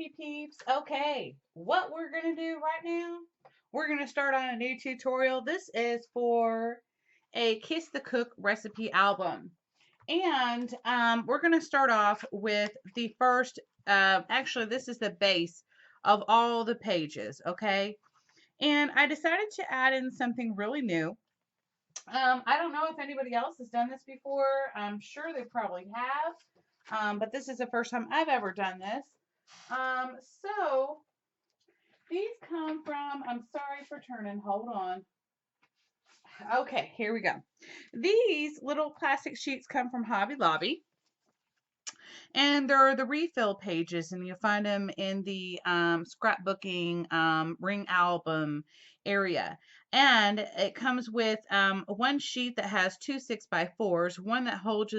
recipe peeps. Okay, what we're going to do right now, we're going to start on a new tutorial. This is for a Kiss the Cook recipe album. And we're going to start off with the first, actually, this is the base of all the pages, okay? And I decided to add in something really new. I don't know if anybody else has done this before. I'm sure they probably have, but this is the first time I've ever done this. So these come from, I'm sorry for turning, hold on. Okay, here we go. These little plastic sheets come from Hobby Lobby. And there are the refill pages, and you find them in the scrapbooking ring album area. And it comes with one sheet that has two 6x4s, one that holds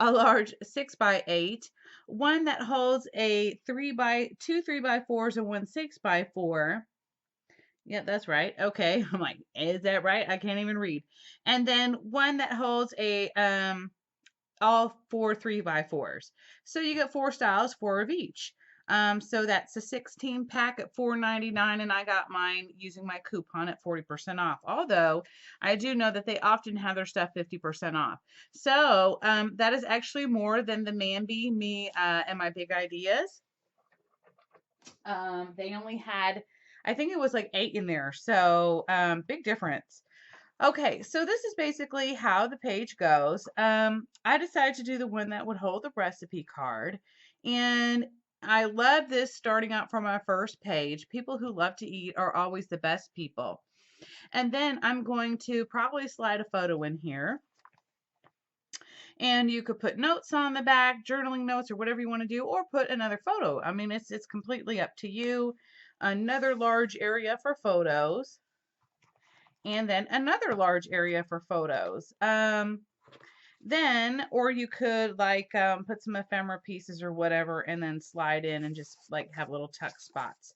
a large 6x8, one that holds a 3x4s, and one 6x4. Yeah, that's right. Okay. I'm like, is that right? I can't even read. And then one that holds a all four 3x4s. So you get four styles, four of each. So that's a 16 pack at $4.99, and I got mine using my coupon at 40% off. Although I do know that they often have their stuff 50% off. So that is actually more than the Mambi, me, and my big ideas. They only had, I think it was like 8 in there. So big difference. Okay, so this is basically how the page goes. I decided to do the one that would hold the recipe card. And I love this starting out from my first page. People who love to eat are always the best people. And then I'm going to probably slide a photo in here. And you could put notes on the back, journaling notes, or whatever you want to do, or put another photo. I mean, it's completely up to you. Another large area for photos, and then another large area for photos. Then, or you could like put some ephemera pieces or whatever and then slide in and just like have little tuck spots.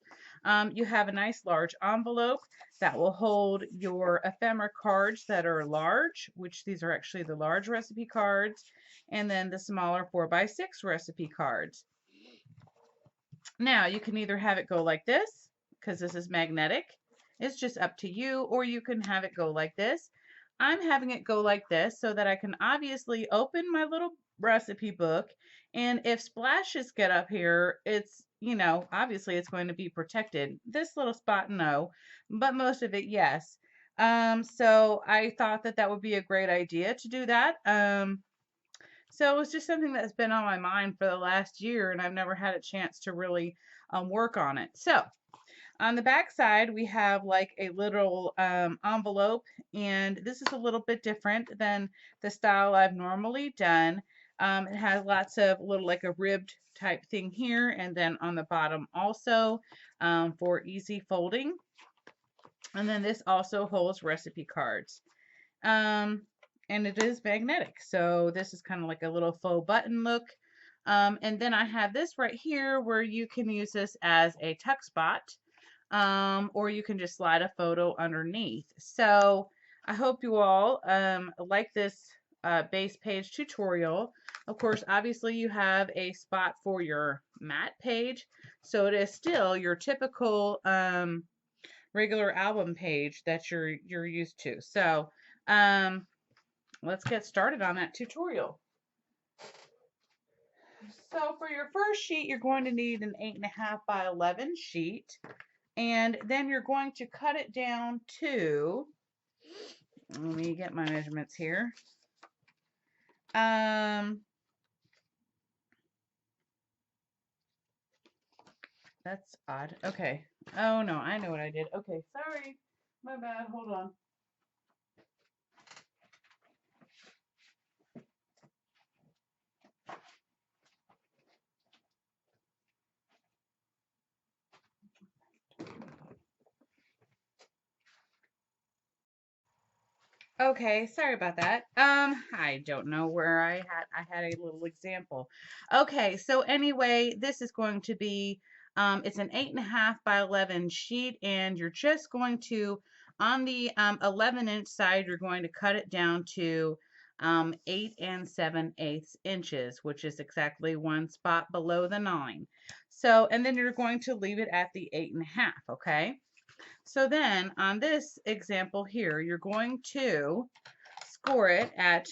You have a nice large envelope that will hold your ephemera cards that are large, which these are actually the large recipe cards, and then the smaller 4x6 recipe cards. Now, you can either have it go like this, because this is magnetic. It's just up to you, or you can have it go like this. I'm having it go like this so that I can obviously open my little recipe book, and if splashes get up here, it's, you know, obviously it's going to be protected. This little spot, no, but most of it, yes. So I thought that that would be a great idea to do that. So it's just something that's been on my mind for the last year, and I've never had a chance to really work on it. So on the back side, we have like a little envelope, and this is a little bit different than the style I've normally done. It has lots of little like a ribbed type thing here, and then on the bottom also for easy folding. And then this also holds recipe cards. And it is magnetic. So this is kind of like a little faux button look. And then I have this right here where you can use this as a tuck spot, or you can just slide a photo underneath. So I hope you all like this base page tutorial. Of course, obviously you have a spot for your mat page. So it is still your typical regular album page that you're used to. So let's get started on that tutorial. So for your first sheet, you're going to need an 8.5 by 11 sheet, and then you're going to cut it down to, let me get my measurements here. That's odd. Okay. Oh no, I know what I did. Okay, sorry. My bad. Hold on. Okay, sorry about that. I don't know where I had a little example. Okay, so anyway, this is going to be it's an 8.5 by 11 sheet, and you're just going to, on the 11-inch side, you're going to cut it down to 8 7/8 inches, which is exactly one spot below the 9. So, and then you're going to leave it at the 8.5, okay? So then on this example here, you're going to score it at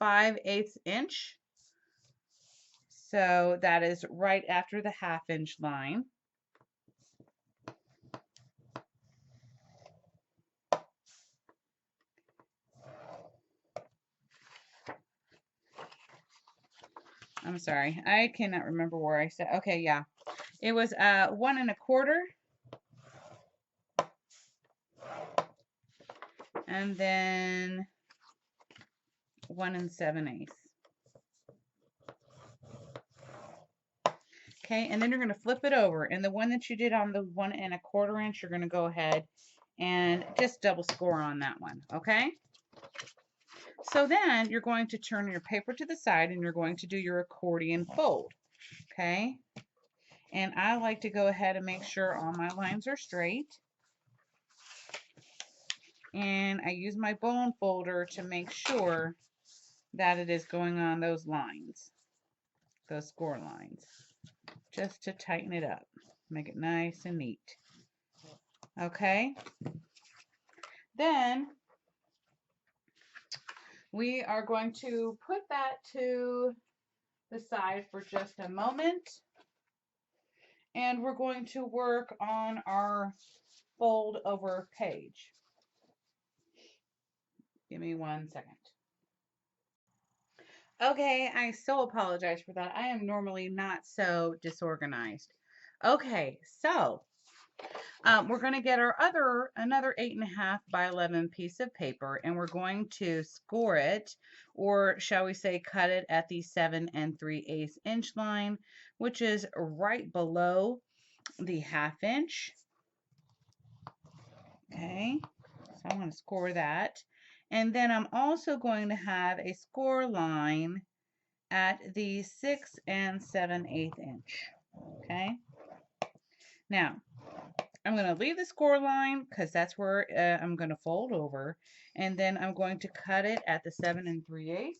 5/8 inch. So that is right after the 1/2 inch line. I'm sorry, I cannot remember where I said, okay, yeah. It was 1 1/4, and then 1 7/8. Okay, and then you're going to flip it over, and the one that you did on the 1 1/4 inch, you're going to go ahead and just double score on that one, okay? So then you're going to turn your paper to the side and you're going to do your accordion fold, okay? And I like to go ahead and make sure all my lines are straight. And I use my bone folder to make sure that it is going on those lines, those score lines, just to tighten it up, make it nice and neat. Okay, then we are going to put that to the side for just a moment, and we're going to work on our fold over page. Give me 1 second. Okay, I so apologize for that. I am normally not so disorganized. Okay, so we're going to get our another 8.5 by 11 piece of paper, and we're going to score it, or shall we say cut it at the 7 3/8 inch line, which is right below the 1/2 inch. Okay, so I'm going to score that. And then I'm also going to have a score line at the 6 7/8 inch. Okay. Now, I'm going to leave the score line because that's where I'm going to fold over. And then I'm going to cut it at the 7 3/8.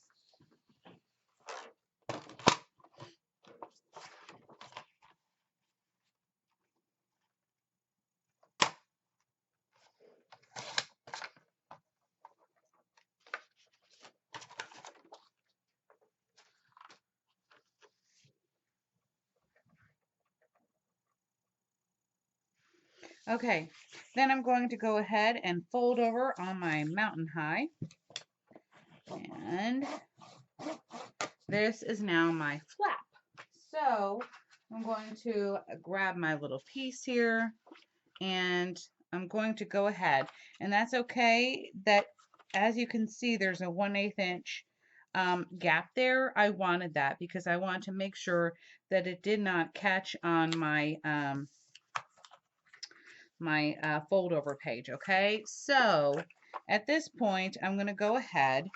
Okay, then I'm going to go ahead and fold over on my mountain high. And this is now my flap. So I'm going to grab my little piece here, and I'm going to go ahead, and that's okay that, as you can see, there's a 1/8 inch gap there. I wanted that because I wanted to make sure that it did not catch on my fold over page. Okay, so at this point I'm going to go ahead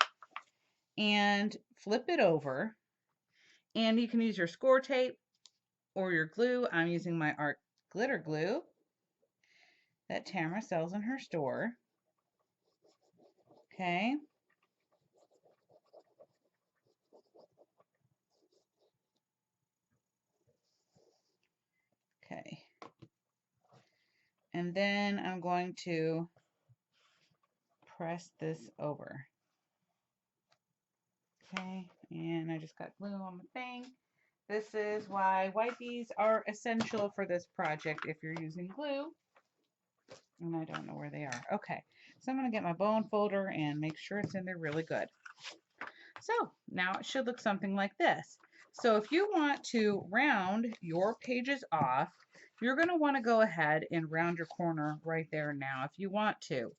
and flip it over, and you can use your score tape or your glue. I'm using my art glitter glue that Tamara sells in her store. Okay. Okay. And then I'm going to press this over. Okay, and I just got glue on the thing. This is why wipies are essential for this project if you're using glue. And I don't know where they are. Okay, so I'm going to get my bone folder and make sure it's in there really good. So now it should look something like this. So if you want to round your pages off, you're going to want to go ahead and round your corner right there now if you want to.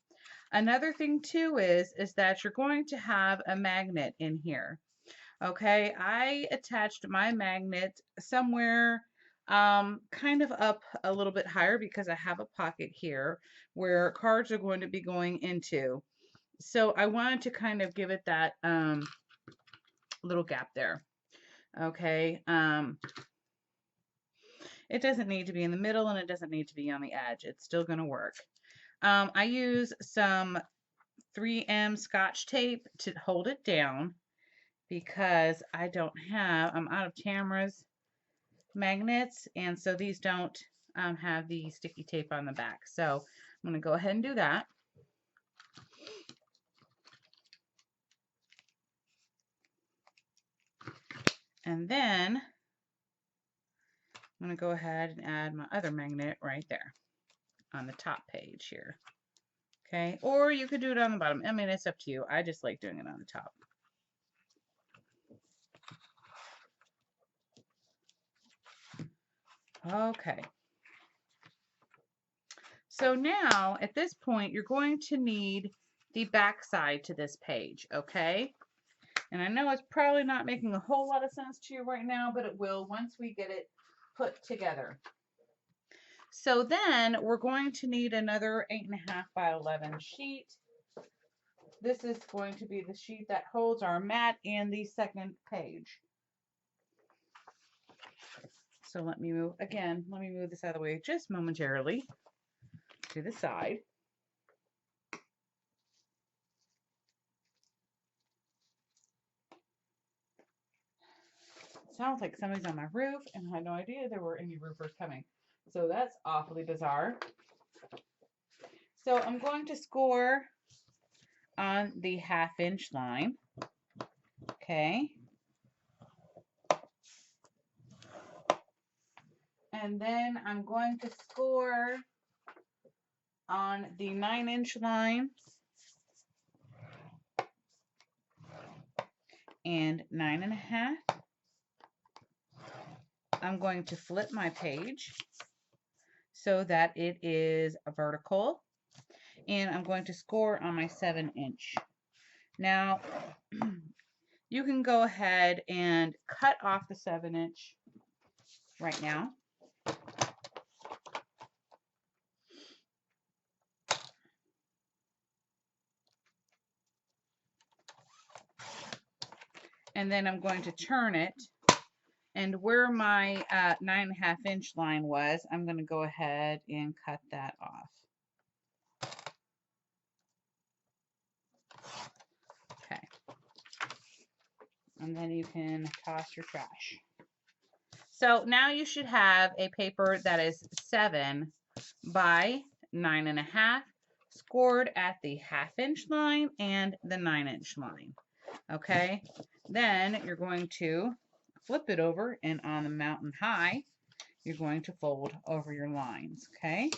Another thing too is that you're going to have a magnet in here. Okay, I attached my magnet somewhere kind of up a little bit higher because I have a pocket here where cards are going to be going into. So I wanted to kind of give it that little gap there. Okay, it doesn't need to be in the middle and it doesn't need to be on the edge. It's still going to work. I use some 3M Scotch tape to hold it down because I'm out of Tamara's magnets, and so these don't have the sticky tape on the back. So I'm going to go ahead and do that. And then I'm going to go ahead and add my other magnet right there on the top page here. Okay, or you could do it on the bottom. I mean, it's up to you. I just like doing it on the top. Okay. So now, at this point, you're going to need the back side to this page, okay? And I know it's probably not making a whole lot of sense to you right now, but it will once we get it put together. So then we're going to need another 8.5 by 11 sheet. This is going to be the sheet that holds our mat and the second page. So let me move this out of the way just momentarily to the side. Sounds like somebody's on my roof, and I had no idea there were any roofers coming. So that's awfully bizarre. So I'm going to score on the 1/2 inch line. Okay. And then I'm going to score on the 9 inch line and 9.5. I'm going to flip my page so that it is vertical, and I'm going to score on my 7 inch. Now, you can go ahead and cut off the 7 inch right now. And then I'm going to turn it, and where my 9.5 inch line was, I'm going to go ahead and cut that off. Okay. And then you can toss your trash. So now you should have a paper that is 7 by 9.5, scored at the 1/2 inch line and the 9 inch line. Okay, then you're going to flip it over, and on the mountain high, you're going to fold over your lines. Okay.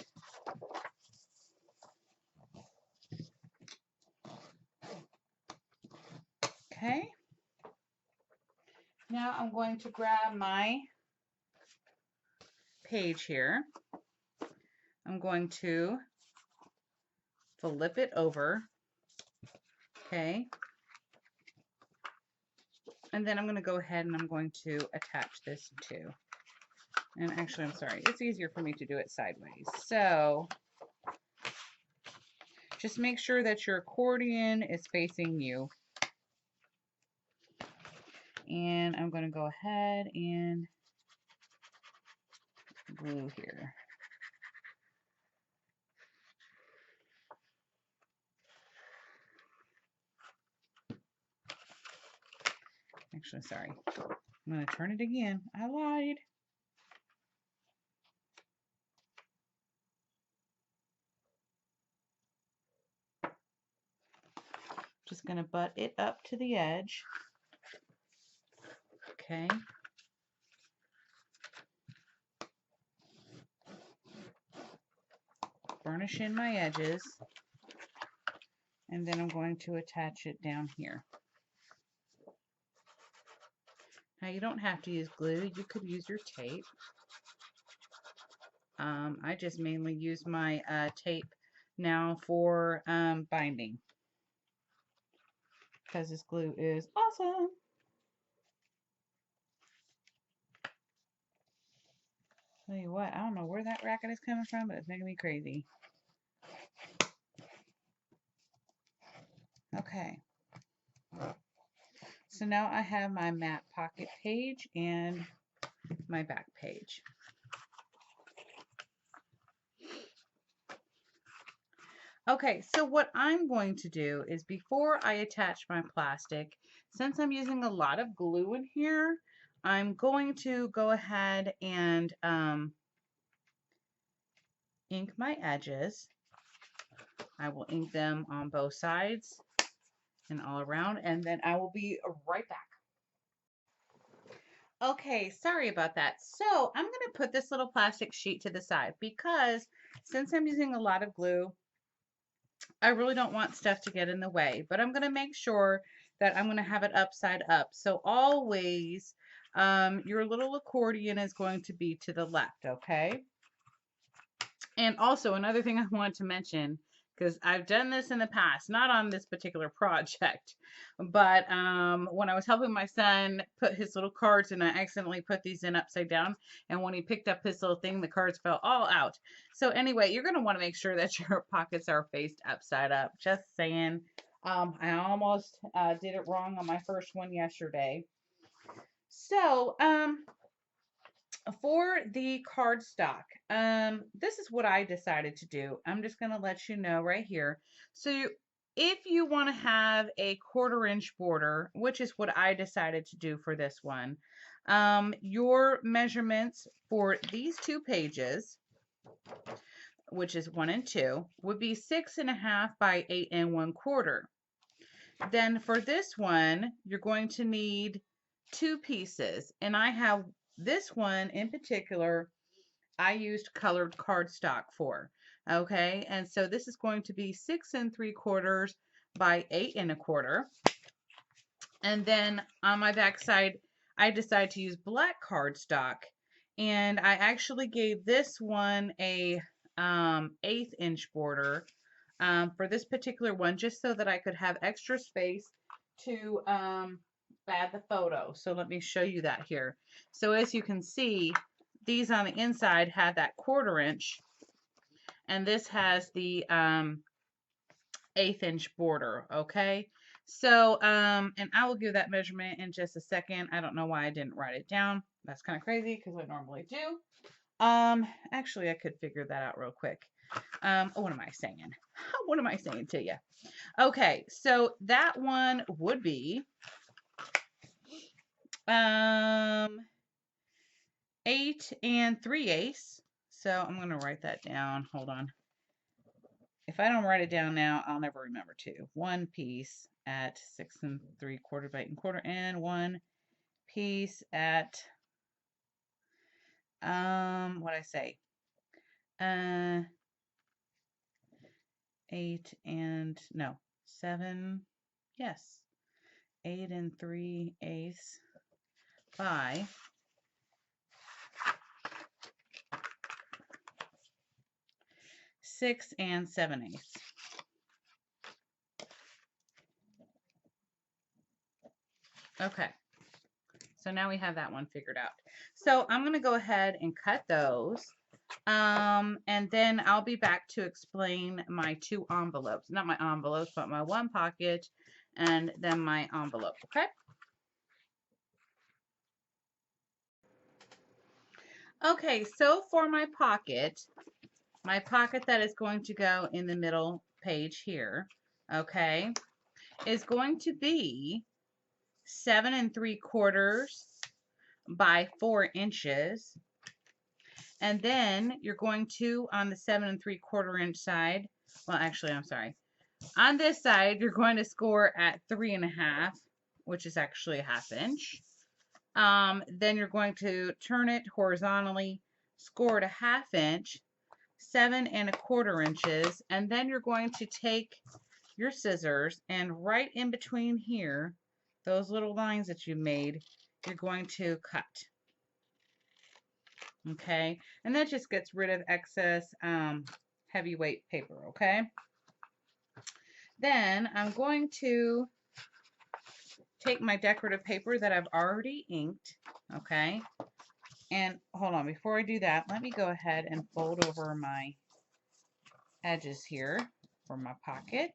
Okay. Now I'm going to grab my page here. I'm going to flip it over. Okay. And then I'm going to go ahead and I'm going to attach this too. And actually, I'm sorry, it's easier for me to do it sideways. So just make sure that your accordion is facing you. And I'm going to go ahead and glue here. Actually, sorry. I'm going to turn it again. I lied. Just going to butt it up to the edge. Okay. Burnish in my edges. And then I'm going to attach it down here. Now you don't have to use glue. You could use your tape. I just mainly use my tape now for binding, because this glue is awesome. Tell you what, I don't know where that racket is coming from, but it's making me crazy. Okay. So now I have my mat pocket page and my back page. Okay, so what I'm going to do is, before I attach my plastic, since I'm using a lot of glue in here, I'm going to go ahead and ink my edges. I will ink them on both sides and all around, and then I will be right back. Okay, sorry about that. So I'm going to put this little plastic sheet to the side because since I'm using a lot of glue, I really don't want stuff to get in the way, but I'm going to make sure that I'm going to have it upside up. So always your little accordion is going to be to the left, okay? And also another thing I want to mention, because I've done this in the past, not on this particular project, but when I was helping my son put his little cards in, I accidentally put these in upside down. And when he picked up his little thing, the cards fell all out. So anyway, you're going to want to make sure that your pockets are faced upside up. Just saying. I almost did it wrong on my first one yesterday. So, for the cardstock, this is what I decided to do. I'm just going to let you know right here. So if you want to have a 1/4 inch border, which is what I decided to do for this one, your measurements for these 2 pages, which is 1 and 2, would be 6.5 by 8 1/4. Then for this one, you're going to need 2 pieces. And I have this one in particular, I used colored cardstock for. Okay, and so this is going to be 6 3/4 by 8 1/4. And then on my back side, I decided to use black cardstock. And I actually gave this one a 1/8 inch border for this particular one, just so that I could have extra space to add the photo. So let me show you that here. So as you can see, these on the inside had that 1/4 inch, and this has the 1/8 inch border. Okay. So, and I will give that measurement in just a second. I don't know why I didn't write it down. That's kind of crazy because I normally do. Actually, I could figure that out real quick. What am I saying? What am I saying to you? Okay, so that one would be 8 3/8. So I'm going to write that down. Hold on. If I don't write it down now, I'll never remember to. 1 piece at 6 3/4 by 8 1/4, and 1 piece at what I say? 8 and no, 7. Yes. 8 3/8 by 6 7/8. Okay, so now we have that one figured out. So I'm going to go ahead and cut those. And then I'll be back to explain my 2 envelopes. Not my envelopes, but my 1 pocket and then my envelope. Okay? Okay, so for my pocket that is going to go in the middle page here, okay, is going to be 7 3/4 by 4 inches. And then you're going to, on the 7 3/4 inch side, well, actually, I'm sorry. On this side, you're going to score at 3.5, which is actually a 1/2 inch. Then you're going to turn it horizontally, score at a 1/2 inch, 7 1/4 inches, and then you're going to take your scissors and right in between here, those little lines that you made, you're going to cut. Okay, and that just gets rid of excess heavyweight paper. Okay, then I'm going to take my decorative paper that I've already inked. Okay, and hold on, before I do that, let me go ahead and fold over my edges here for my pocket.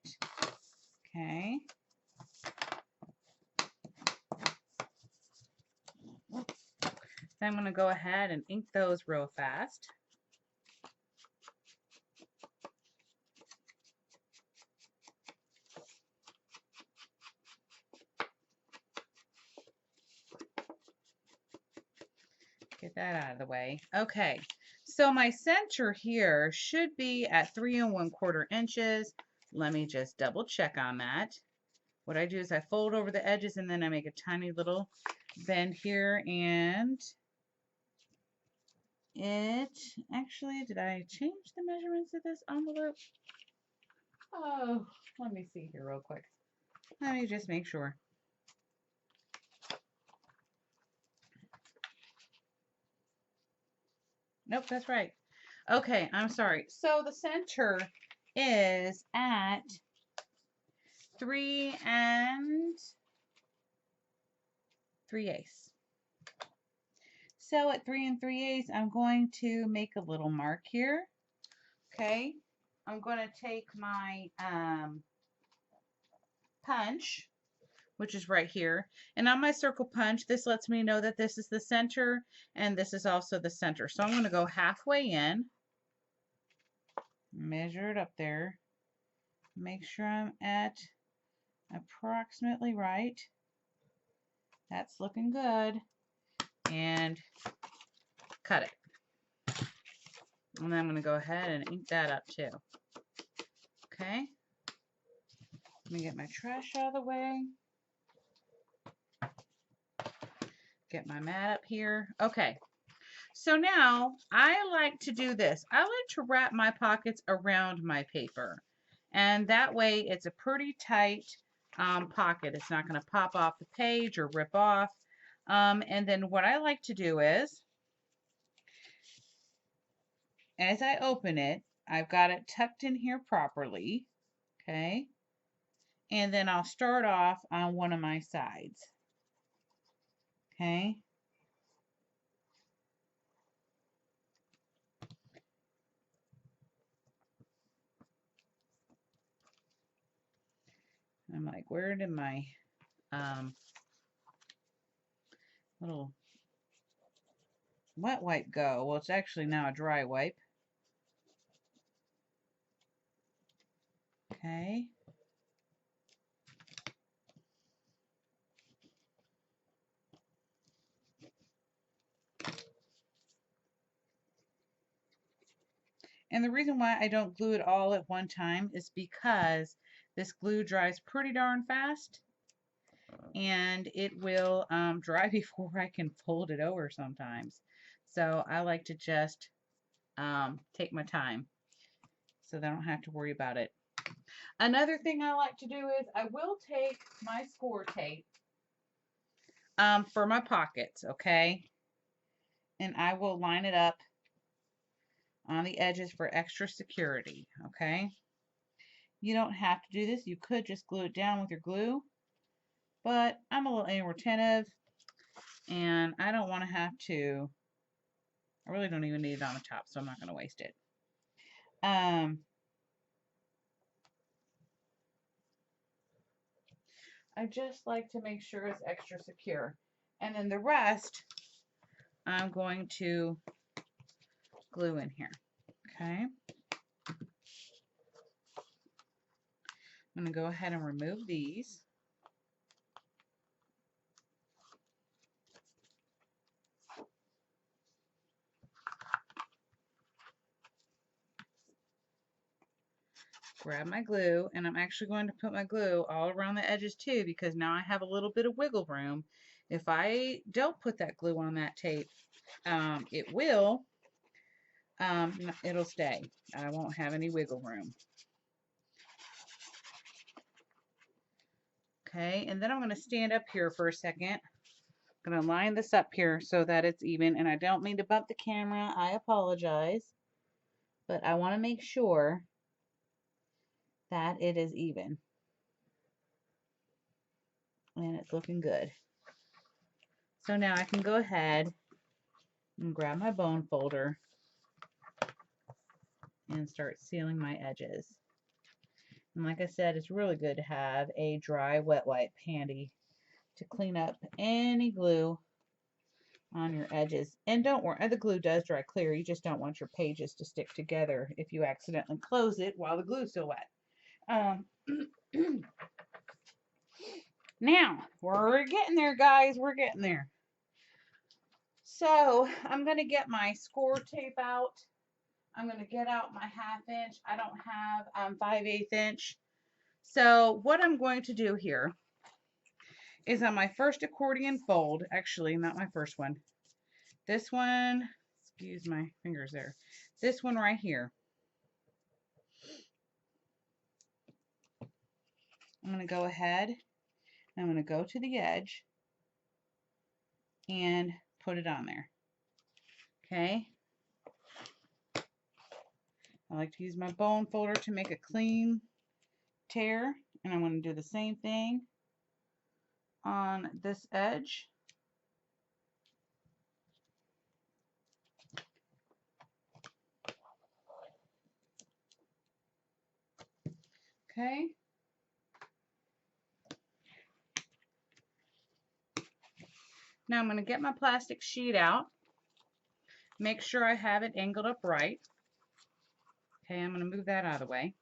Okay. Then I'm going to go ahead and ink those real fast. Get that out of the way. Okay, so my center here should be at 3 1/4 inches. Let me just double check on that. What I do is I fold over the edges and then I make a tiny little bend here, and it actually, did I change the measurements of this envelope? Oh, let me see here real quick. Let me just make sure. Nope, that's right. Okay, I'm sorry. So the center is at 3 3/8. So at 3 3/8, I'm going to make a little mark here. Okay, I'm going to take my punch, which is right here, and on my circle punch, this lets me know that this is the center and this is also the center. So I'm going to go halfway in, measure it up there, make sure I'm at approximately right. That's looking good, and cut it. And then I'm going to go ahead and ink that up too. Okay, let me get my trash out of the way. Get my mat up here. Okay, so now I like to do this. I like to wrap my pockets around my paper, and that way it's a pretty tight pocket. It's not going to pop off the page or rip off. And then what I like to do is, as I open it, I've got it tucked in here properly. Okay, and then I'll start off on one of my sides. Okay. I'm like, where did my little wet wipe go? Well, it's actually now a dry wipe. Okay. And the reason why I don't glue it all at one time is because this glue dries pretty darn fast, and it will dry before I can fold it over sometimes. So I like to just take my time so that I don't have to worry about it. Another thing I like to do is I will take my score tape for my pockets, okay? And I will line it up on the edges for extra security, okay? You don't have to do this. You could just glue it down with your glue, but I'm a little anal retentive and I don't want to have to, I really don't even need it on the top, so I'm not going to waste it. I just like to make sure it's extra secure. And then the rest, I'm going to glue in here, okay? I'm going to go ahead and remove these. Grab my glue, and I'm actually going to put my glue all around the edges too, because now I have a little bit of wiggle room. If I don't put that glue on that tape, it'll stay. I won't have any wiggle room. Okay, and then I'm going to stand up here for a second. I'm going to line this up here so that it's even, and I don't mean to bump the camera. I apologize, but I want to make sure that it is even. And it's looking good. So now I can go ahead and grab my bone folder and start sealing my edges. And like I said, it's really good to have a dry wet wipe handy to clean up any glue on your edges. And don't worry, the glue does dry clear. You just don't want your pages to stick together if you accidentally close it while the glue's still wet. Now, we're getting there, guys. We're getting there. So I'm going to get my score tape out. I'm going to get out my 1/2 inch. I don't have 5/8 inch. So what I'm going to do here is on my first accordion fold, actually not my first one, this one, excuse my fingers there, this one right here, I'm going to go ahead and I'm going to go to the edge and put it on there. Okay. I like to use my bone folder to make a clean tear, and I'm going to do the same thing on this edge. Okay. Now I'm going to get my plastic sheet out. Make sure I have it angled up right. Okay, I'm going to move that out of the way.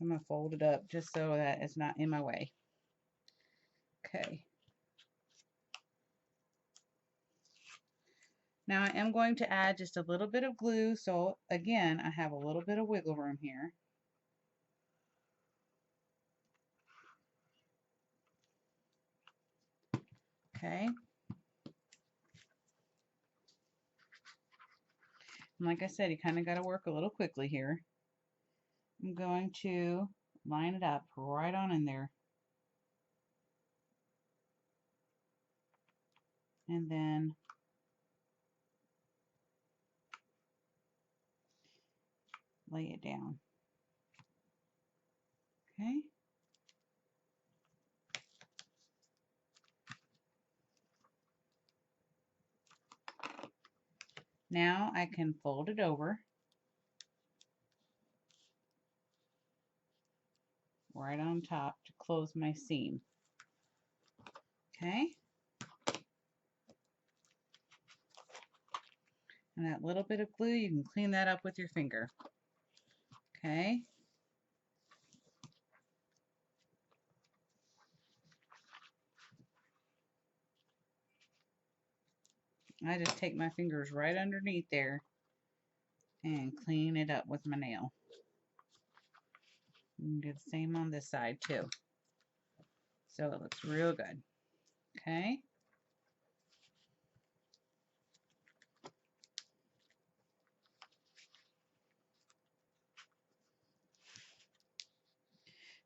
I'm going to fold it up just so that it's not in my way. Okay. Now I am going to add just a little bit of glue, so again, I have a little bit of wiggle room here. Okay. And like I said, you kind of got to work a little quickly here. I'm going to line it up right on in there. And then lay it down. Okay. Now I can fold it over right on top to close my seam. Okay. And that little bit of glue, you can clean that up with your finger. Okay. I just take my fingers right underneath there and clean it up with my nail. You can do the same on this side too. So it looks real good. Okay.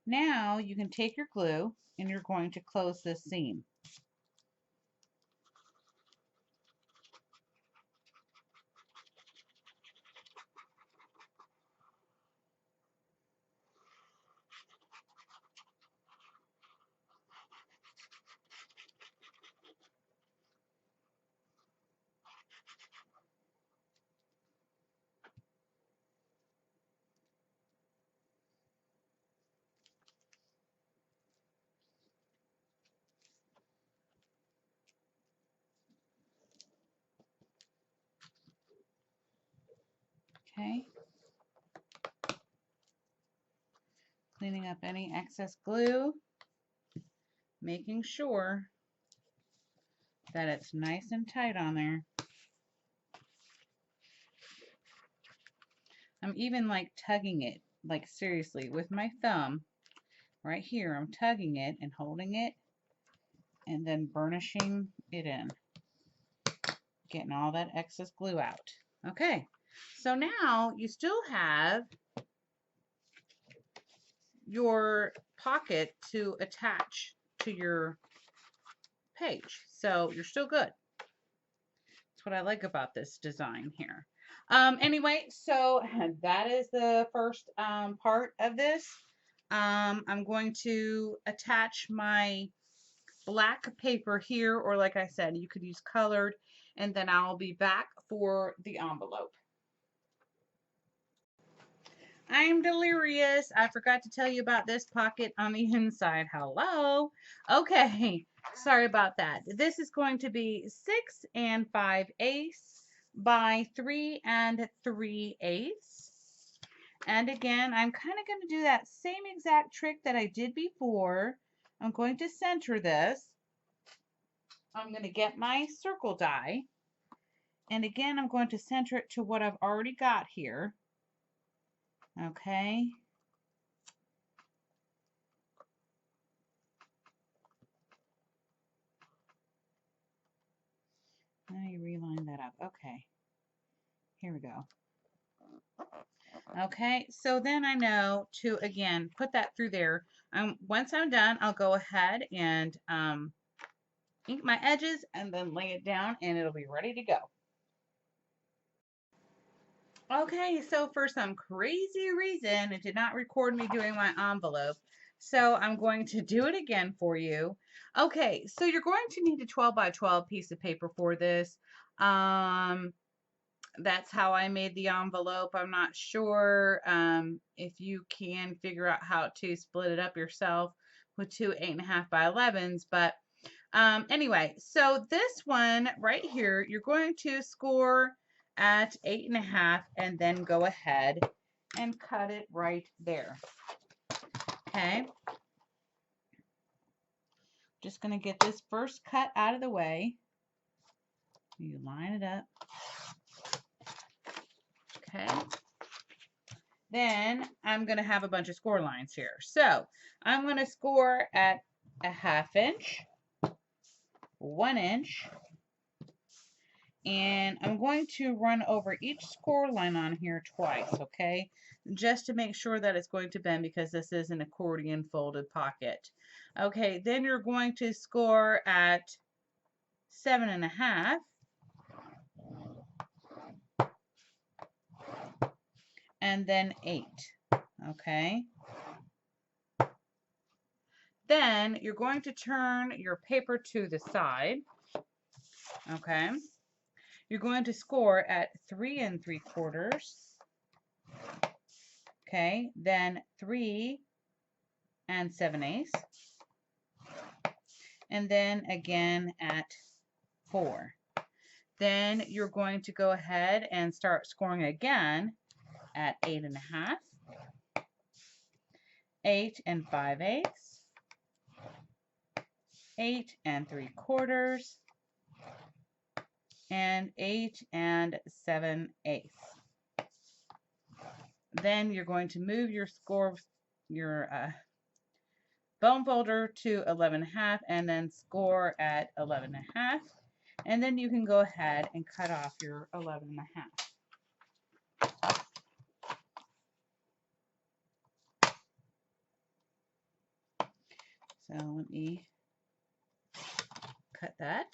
Now you can take your glue and you're going to close this seam. Okay. Cleaning up any excess glue, making sure that it's nice and tight on there. I'm even like tugging it, like seriously, with my thumb right here. I'm tugging it and holding it and then burnishing it in, getting all that excess glue out. Okay, so now you still have your pocket to attach to your page, so you're still good. That's what I like about this design here. Anyway, so that is the first part of this. I'm going to attach my black paper here, or like I said, you could use colored, and then I'll be back for the envelope. I'm delirious. I forgot to tell you about this pocket on the inside. Hello. Okay. Sorry about that. This is going to be 6 5/8 by 3 3/8. And again, I'm kind of going to do that same exact trick that I did before. I'm going to center this. I'm going to get my circle die. And again, I'm going to center it to what I've already got here. Okay. Let me reline that up. Okay. Here we go. Okay, so then I know to, again, put that through there. Once I'm done, I'll go ahead and ink my edges and then lay it down and it'll be ready to go. Okay, so for some crazy reason, it did not record me doing my envelope. So I'm going to do it again for you. Okay, so you're going to need a 12 by 12 piece of paper for this. That's how I made the envelope. I'm not sure if you can figure out how to split it up yourself with two 8.5 by 11s, but anyway, so this one right here, you're going to score at 8.5 and then go ahead and cut it right there. Okay. Just going to get this first cut out of the way. You line it up. Okay. Then I'm going to have a bunch of score lines here. So I'm going to score at a 1/2 inch, 1 inch, and I'm going to run over each score line on here twice, okay? Just to make sure that it's going to bend because this is an accordion folded pocket. Okay, then you're going to score at 7.5. And then 8, okay? Then you're going to turn your paper to the side, okay? You're going to score at 3 3/4, okay? Then 3 7/8, and then again at 4. Then you're going to go ahead and start scoring again at 8.5, 8 5/8, 8 3/4, and 8 7/8. Then you're going to move your bone folder to 11.5 and then score at 11.5. And then you can go ahead and cut off your 11.5. So let me cut that.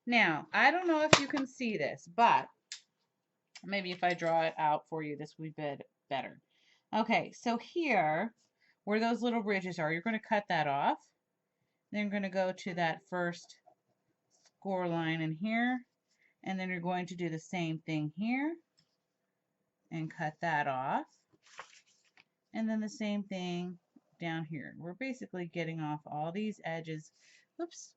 Now, I don't know if you can see this, but maybe if I draw it out for you, this would be better. Okay, so here, where those little ridges are, you're going to cut that off. Then you're going to go to that first score line in here, and then you're going to do the same thing here and cut that off. And then the same thing down here. We're basically getting off all these edges. Oops.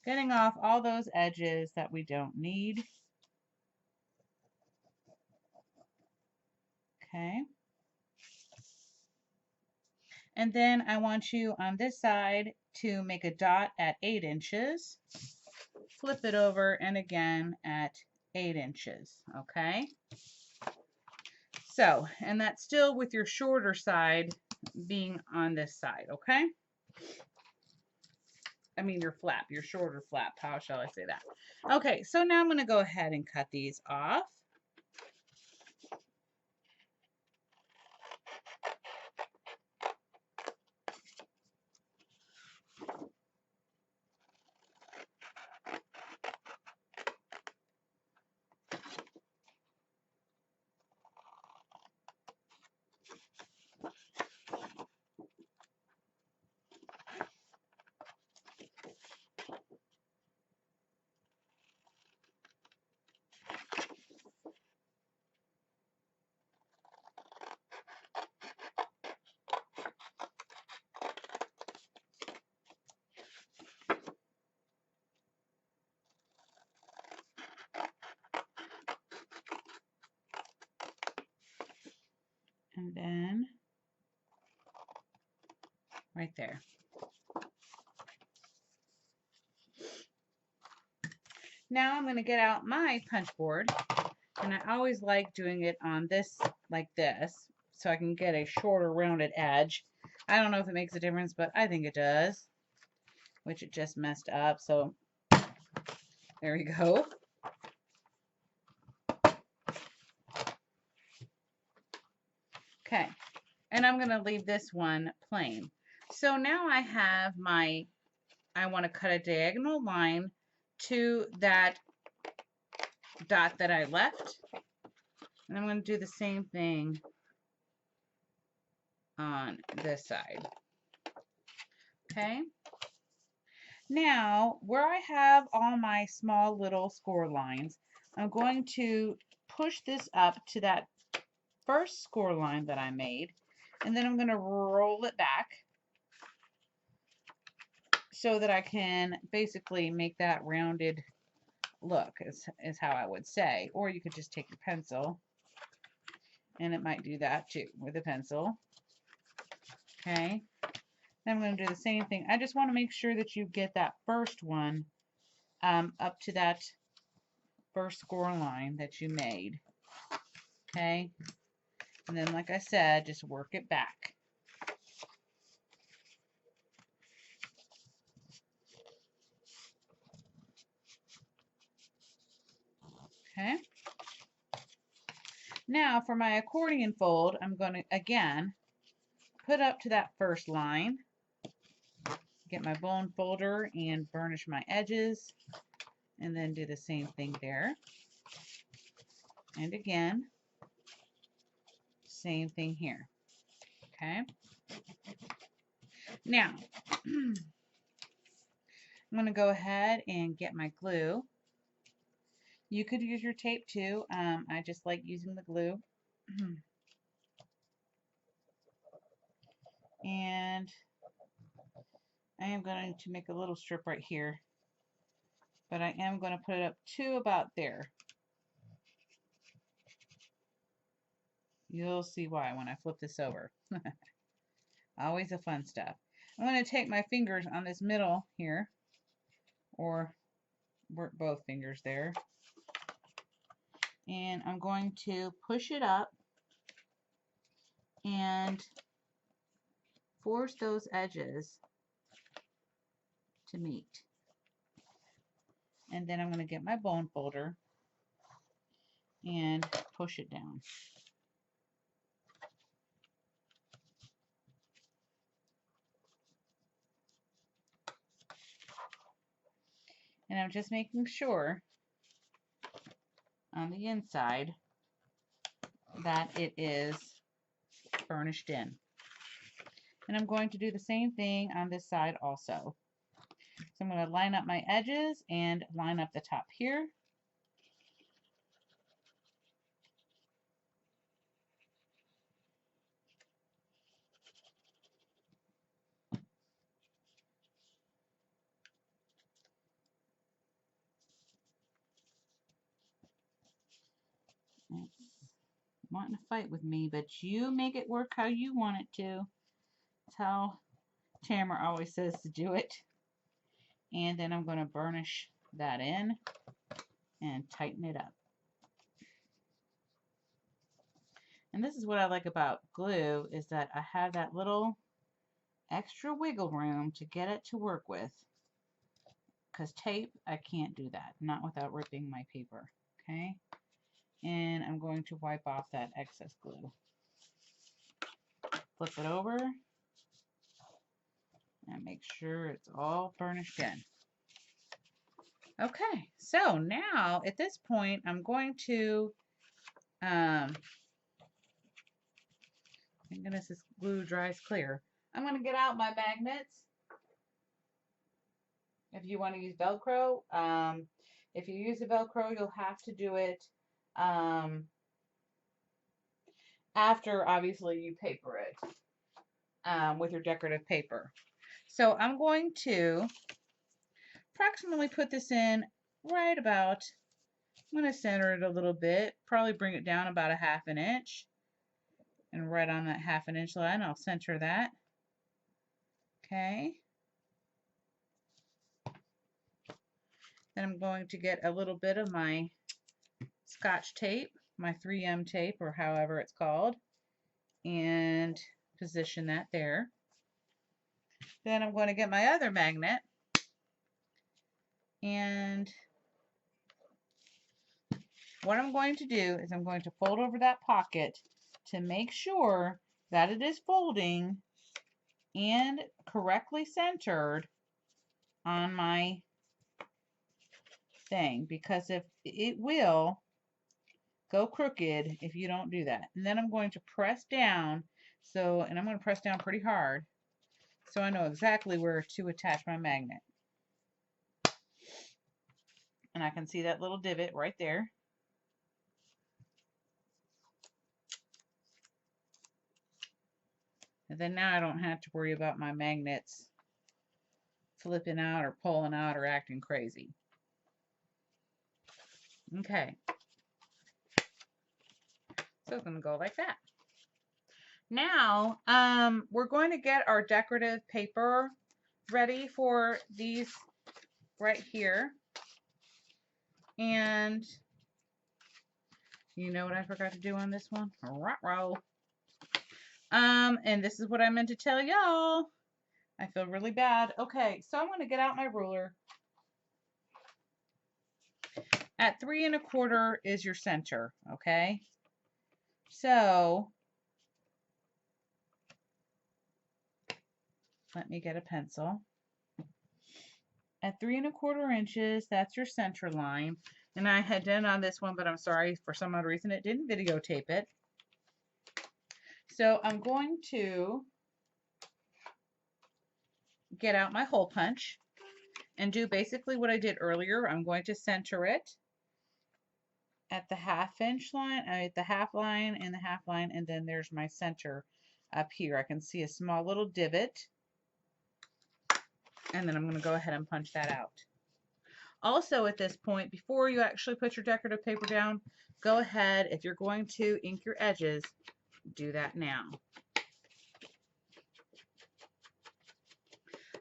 Getting off all those edges that we don't need. Okay. And then I want you on this side to make a dot at 8 inches. Flip it over and again at 8 inches. Okay. So, and that's still with your shorter side being on this side. Okay. I mean your flap, your shorter flap. How shall I say that? Okay, so now I'm going to go ahead and cut these off. And then right there. Now I'm going to get out my punch board, and I always like doing it on this, like this, so I can get a shorter rounded edge. I don't know if it makes a difference, but I think it does, which it just messed up, so there we go. Okay, and I'm going to leave this one plain. So now I have my, I want to cut a diagonal line to that dot that I left. And I'm going to do the same thing on this side. Okay. Now, where I have all my small little score lines, I'm going to push this up to that first score line that I made, and then I'm going to roll it back so that I can basically make that rounded look, is how I would say. Or you could just take your pencil, and it might do that too with a pencil. Okay. Then I'm going to do the same thing. I just want to make sure that you get that first one up to that first score line that you made. Okay. And then, like I said, just work it back. Okay. Now for my accordion fold, I'm going to, again, put up to that first line. Get my bone folder and burnish my edges. And then do the same thing there. And again, same thing here. Okay. Now, I'm going to go ahead and get my glue. You could use your tape too. I just like using the glue. And I am going to make a little strip right here. But I am going to put it up to about there. You'll see why when I flip this over. Always a fun stuff. I'm going to take my fingers on this middle here, or work both fingers there, and I'm going to push it up and force those edges to meet. And then I'm going to get my bone folder and push it down. And I'm just making sure on the inside that it is burnished in. And I'm going to do the same thing on this side also. So I'm going to line up my edges and line up the top here. It's wanting to fight with me, but you make it work how you want it to. That's how Tamara always says to do it. And then I'm going to burnish that in and tighten it up. And this is what I like about glue, is that I have that little extra wiggle room to get it to work with. Because tape, I can't do that, not without ripping my paper. Okay? And I'm going to wipe off that excess glue. Flip it over and make sure it's all burnished in. Okay, so now at this point, I'm going to, thank goodness this glue dries clear. I'm going to get out my magnets. If you want to use Velcro, if you use a Velcro, you'll have to do it after, obviously, you paper it with your decorative paper. So I'm going to approximately put this in right about, I'm going to center it a little bit, probably bring it down about a 1/2 inch. And right on that 1/2 inch line, I'll center that. Okay. Then I'm going to get a little bit of my Scotch tape, my 3M tape, or however it's called, and position that there. Then I'm going to get my other magnet, and what I'm going to do is I'm going to fold over that pocket to make sure that it is folding and correctly centered on my thing, because if it will go crooked if you don't do that. And then I'm going to press down, and I'm going to press down pretty hard so I know exactly where to attach my magnet. And I can see that little divot right there. And then now I don't have to worry about my magnets flipping out or pulling out or acting crazy. Okay. So it's going to go like that. Now, we're going to get our decorative paper ready for these right here. And you know what I forgot to do on this one? Ruh-roh. And this is what I meant to tell y'all. I feel really bad. Okay, so I'm going to get out my ruler. At 3 1/4 is your center, okay? So let me get a pencil. At 3 1/4 inches, that's your center line. And I had done on this one, but I'm sorry, for some odd reason it didn't videotape it. So I'm going to get out my hole punch and do basically what I did earlier. I'm going to center it at the 1/2 inch line, at the half line and the half line, and then there's my center up here. I can see a small little divot, and then I'm going to go ahead and punch that out. Also, at this point, before you actually put your decorative paper down, go ahead, if you're going to ink your edges, do that now.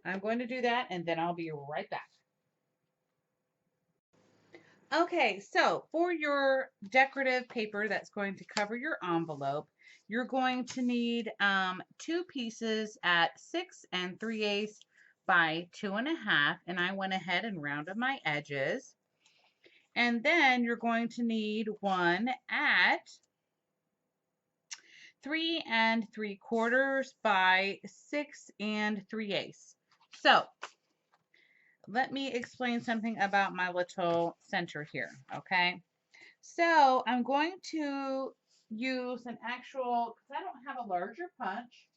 I'm going to do that, and then I'll be right back. Okay, so for your decorative paper that's going to cover your envelope, you're going to need 2 pieces at 6 3/8 by 2 1/2, and I went ahead and rounded my edges. And then you're going to need one at 3 3/4 by 6 3/8. So let me explain something about my little center here, okay? So I'm going to use an actual, because I don't have a larger punch,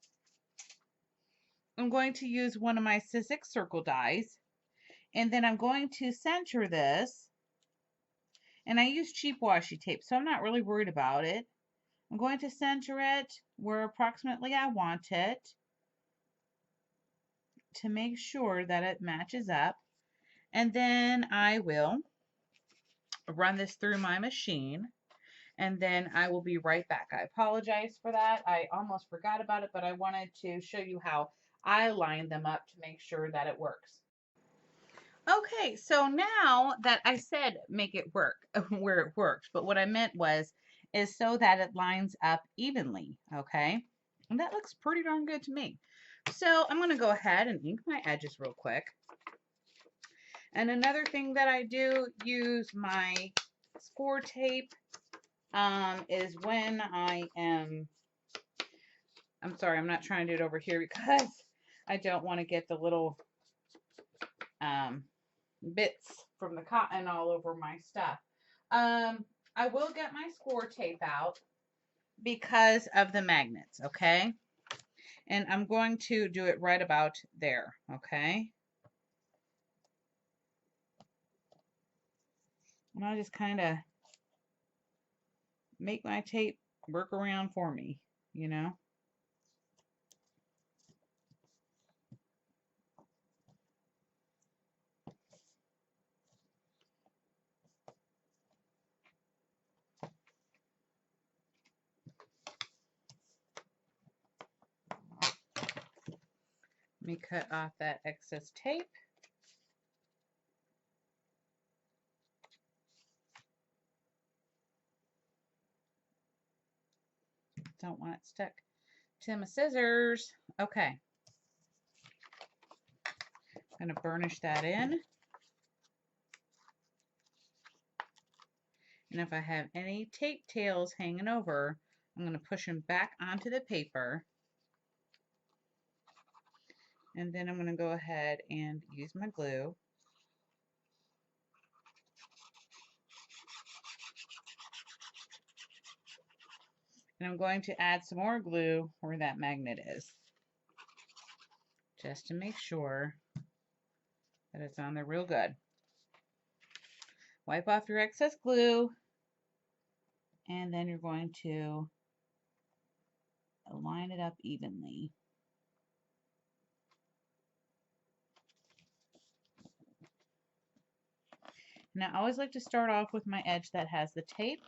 I'm going to use one of my Sizzix circle dies, and then I'm going to center this, and I use cheap washi tape, so I'm not really worried about it. I'm going to center it where approximately I want it to make sure that it matches up, and then I will run this through my machine, and then I will be right back. I apologize for that. I almost forgot about it, but I wanted to show you how I line them up to make sure that it works. Okay, so now that I said make it work where it works, but what I meant is so that it lines up evenly, okay? And that looks pretty darn good to me. So I'm going to go ahead and ink my edges real quick. And another thing that I do use my score tape is when I'm sorry, I'm not trying to do it over here because I don't want to get the little bits from the cotton all over my stuff. I will get my score tape out because of the magnets, okay? And I'm going to do it right about there, okay? And I'll just kind of make my tape work around for me, you know? Let me cut off that excess tape. Don't want it stuck to my scissors. Okay. I'm going to burnish that in. And if I have any tape tails hanging over, I'm going to push them back onto the paper. And then I'm going to go ahead and use my glue. And I'm going to add some more glue where that magnet is, just to make sure that it's on there real good. Wipe off your excess glue, and then you're going to line it up evenly. Now, I always like to start off with my edge that has the tape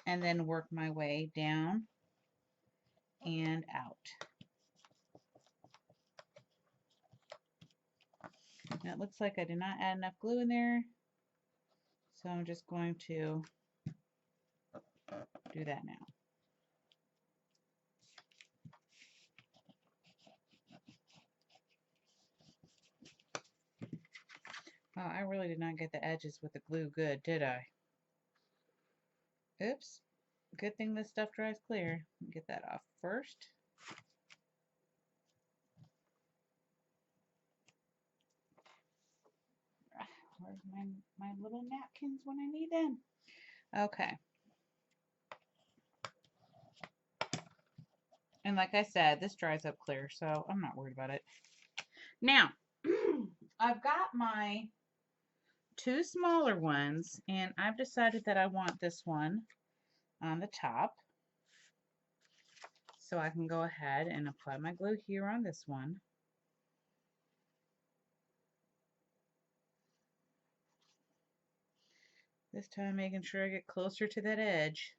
and then work my way down and out. Now, it looks like I did not add enough glue in there, so I'm just going to do that now. Oh, I really did not get the edges with the glue good, did I? Oops. Good thing this stuff dries clear. Get that off first. Where's my little napkins when I need them? Okay. And like I said, this dries up clear, so I'm not worried about it. Now, I've got my two smaller ones, and I've decided that I want this one on the top. So I can go ahead and apply my glue here on this one. This time making sure I get closer to that edge.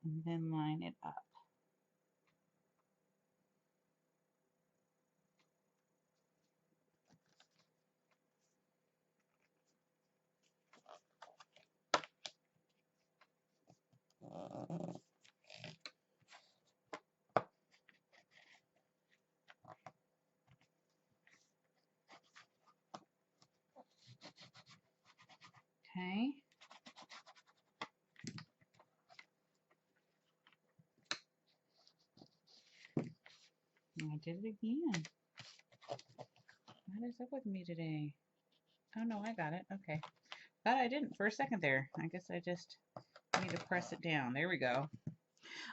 And then line it up. Okay. I did it again. What is up with me today? Oh no, I got it. Okay. Thought I didn't for a second there. I guess I just need to press it down. There we go.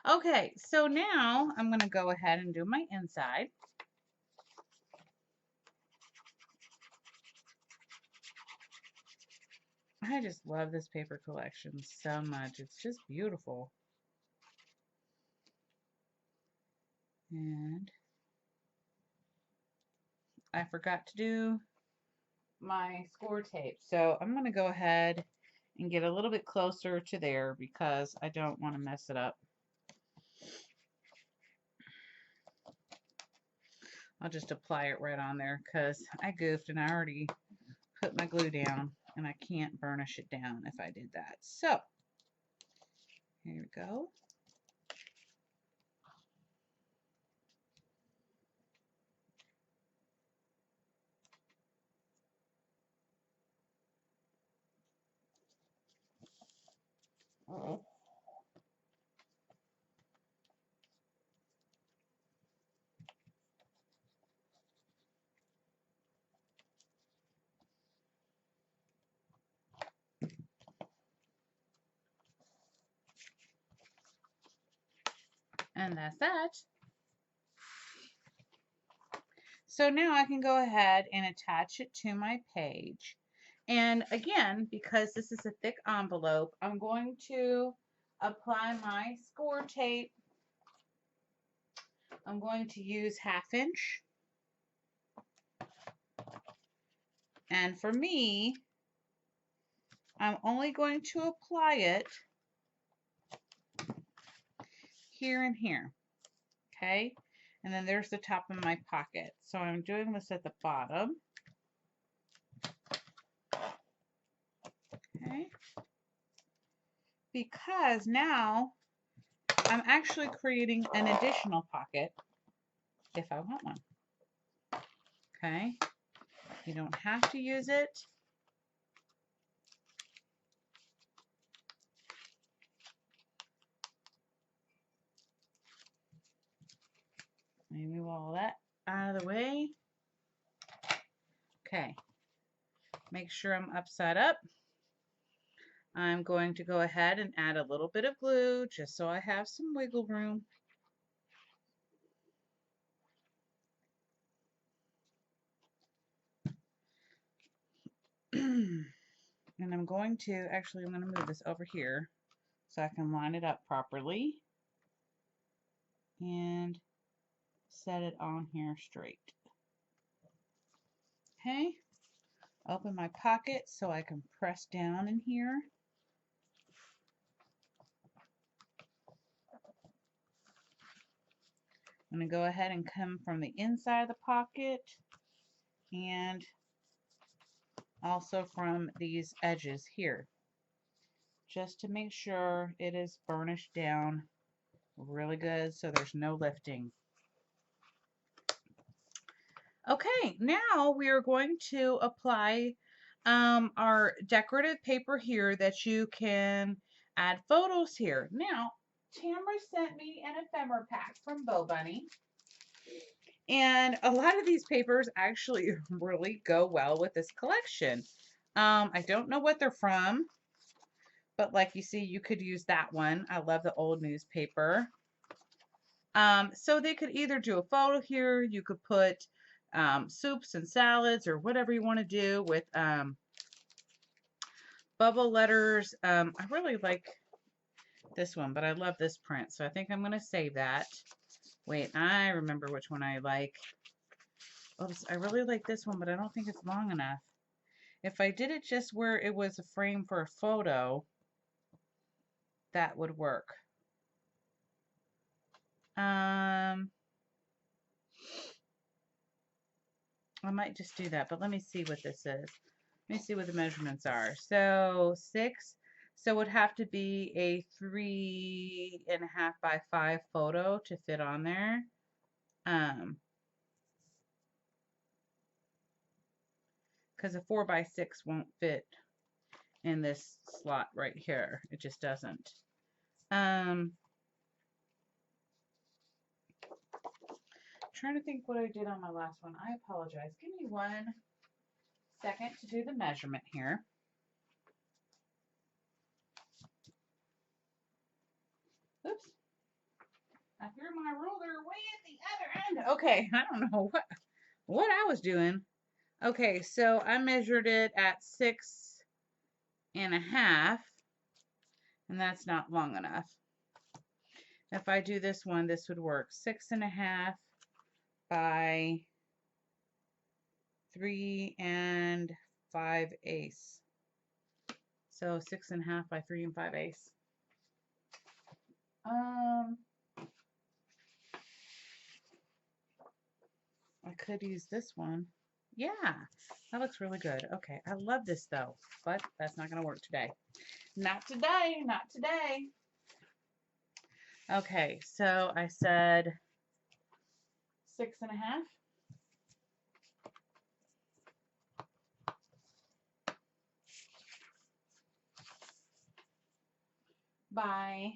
Okay, so now I'm going to go ahead and do my inside. I just love this paper collection so much. It's just beautiful. And I forgot to do my score tape. So I'm going to go ahead and get a little bit closer to there because I don't want to mess it up. I'll just apply it right on there because I goofed and I already put my glue down and I can't burnish it down if I did that. So here we go. And that's that. So now I can go ahead and attach it to my page. And again, because this is a thick envelope, I'm going to apply my score tape. I'm going to use 1/2 inch. And for me, I'm only going to apply it here and here, okay? And then there's the top of my pocket. So I'm doing this at the bottom, okay? Because now I'm actually creating an additional pocket if I want one, okay? You don't have to use it. Let me move all that out of the way. Okay, make sure I'm upside up. I'm going to go ahead and add a little bit of glue just so I have some wiggle room. And I'm going to move this over here so I can line it up properly and set it on here straight. Okay, open my pocket so I can press down in here. I'm going to go ahead and come from the inside of the pocket and also from these edges here, just to make sure it is burnished down really good so there's no lifting. Okay, now we are going to apply our decorative paper here that you can add photos here. Now, Tamara sent me an ephemera pack from BoBunny, and a lot of these papers actually really go well with this collection. I don't know what they're from, but like you see, you could use that one. I love the old newspaper. So they could either do a photo here, you could put soups and salads or whatever you want to do with bubble letters. I really like this one, but I love this print, so I think I'm going to save that. Wait, I remember which one I like. Oops, I really like this one, but I don't think it's long enough. If I did it just where it was a frame for a photo, that would work. I might just do that, but let me see what this is. Let me see what the measurements are. So 6, so it would have to be a 3.5 by 5 photo to fit on there. Because a 4 by 6 won't fit in this slot right here. It just doesn't. Trying to think what I did on my last one. I apologize. Give me 1 second to do the measurement here. Oops. I threw my ruler way at the other end. Okay, I don't know what I was doing. Okay, so I measured it at 6.5, and that's not long enough. If I do this one, this would work. 6.5 by 3.5. So 6.5 by 3.5. I could use this one. Yeah, that looks really good. Okay, I love this though, but that's not going to work today. Not today, not today. Okay, so I said 6.5. By,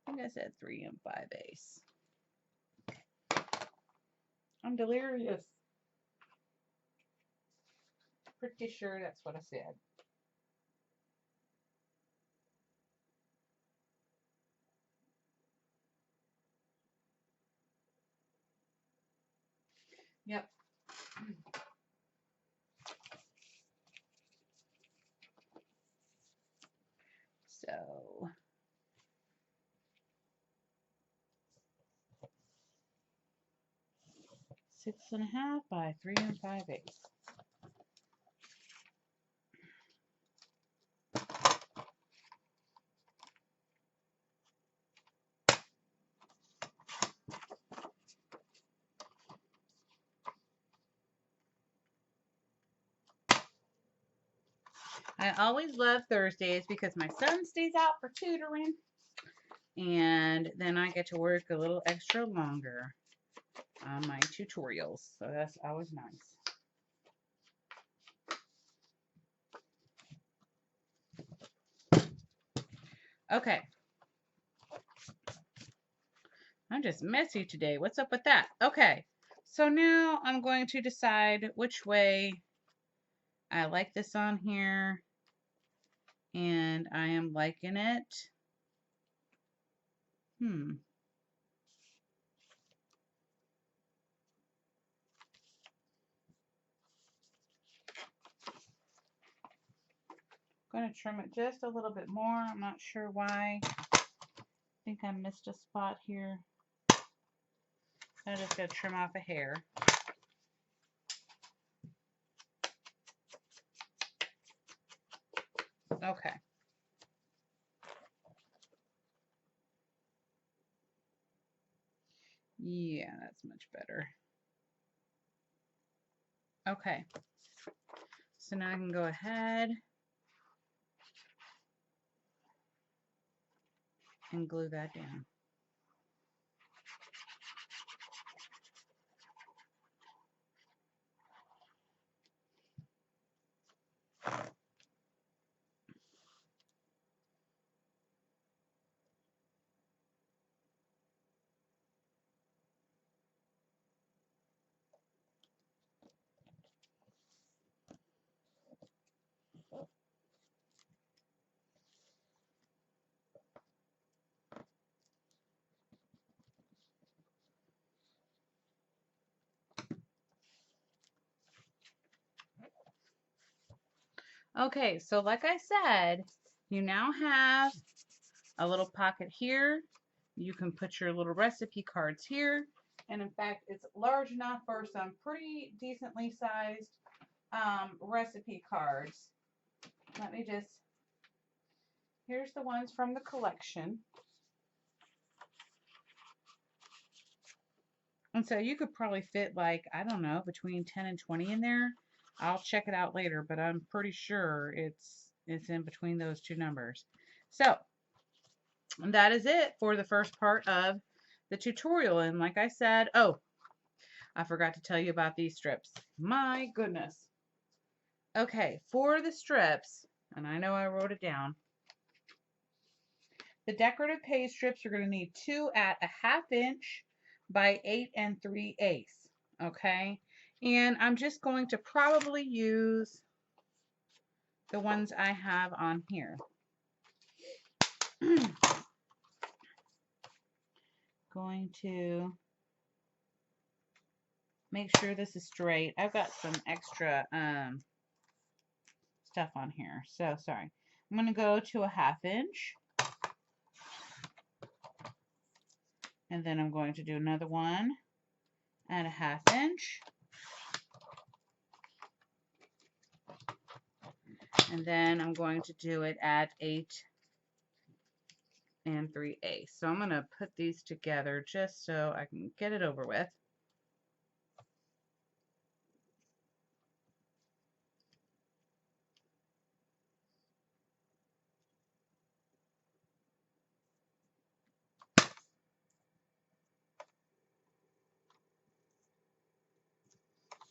I think I said 3.5. I'm delirious. Pretty sure that's what I said. Yep. So 6.5 by 3.5. I always love Thursdays because my son stays out for tutoring, and then I get to work a little extra longer on my tutorials. So that's always nice. Okay. I'm just messy today. What's up with that? Okay. So now I'm going to decide which way I like this on here. And I am liking it. I'm going to trim it just a little bit more. I'm not sure why. I think I missed a spot here. I'm just going to trim off a hair. Okay. Yeah, that's much better. Okay. So now I can go ahead and glue that down. Okay, so like I said, you now have a little pocket here. You can put your little recipe cards here. And in fact, it's large enough for some pretty decently sized recipe cards. Let me just, here's the ones from the collection. And so you could probably fit like, I don't know, between 10 and 20 in there. I'll check it out later, but I'm pretty sure it's in between those two numbers. So that is it for the first part of the tutorial. And like I said, oh, I forgot to tell you about these strips. My goodness. Okay, for the strips, and I know I wrote it down, the decorative page strips, you're going to need 2 at a 1/2 inch by 8 3/8. Okay, and I'm just going to probably use the ones I have on here. Going to make sure this is straight. I've got some extra stuff on here, so sorry. I'm going to go to a 1/2 inch. And then I'm going to do another one at a 1/2 inch. And then I'm going to do it at 8 3/8. So I'm going to put these together just so I can get it over with.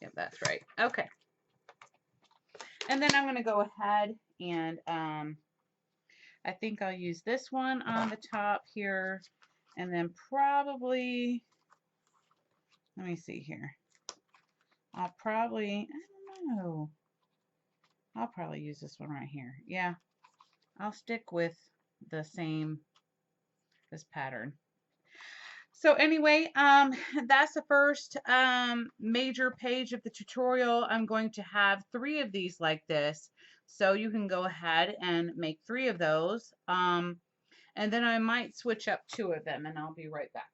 Yep, that's right. Okay. And then I'm going to go ahead and I think I'll use this one on the top here. And then probably, let me see here. I'll probably, I don't know. I'll probably use this one right here. Yeah, I'll stick with the same, this pattern. So anyway, that's the first major page of the tutorial. I'm going to have 3 of these like this. So you can go ahead and make 3 of those. And then I might switch up 2 of them and I'll be right back.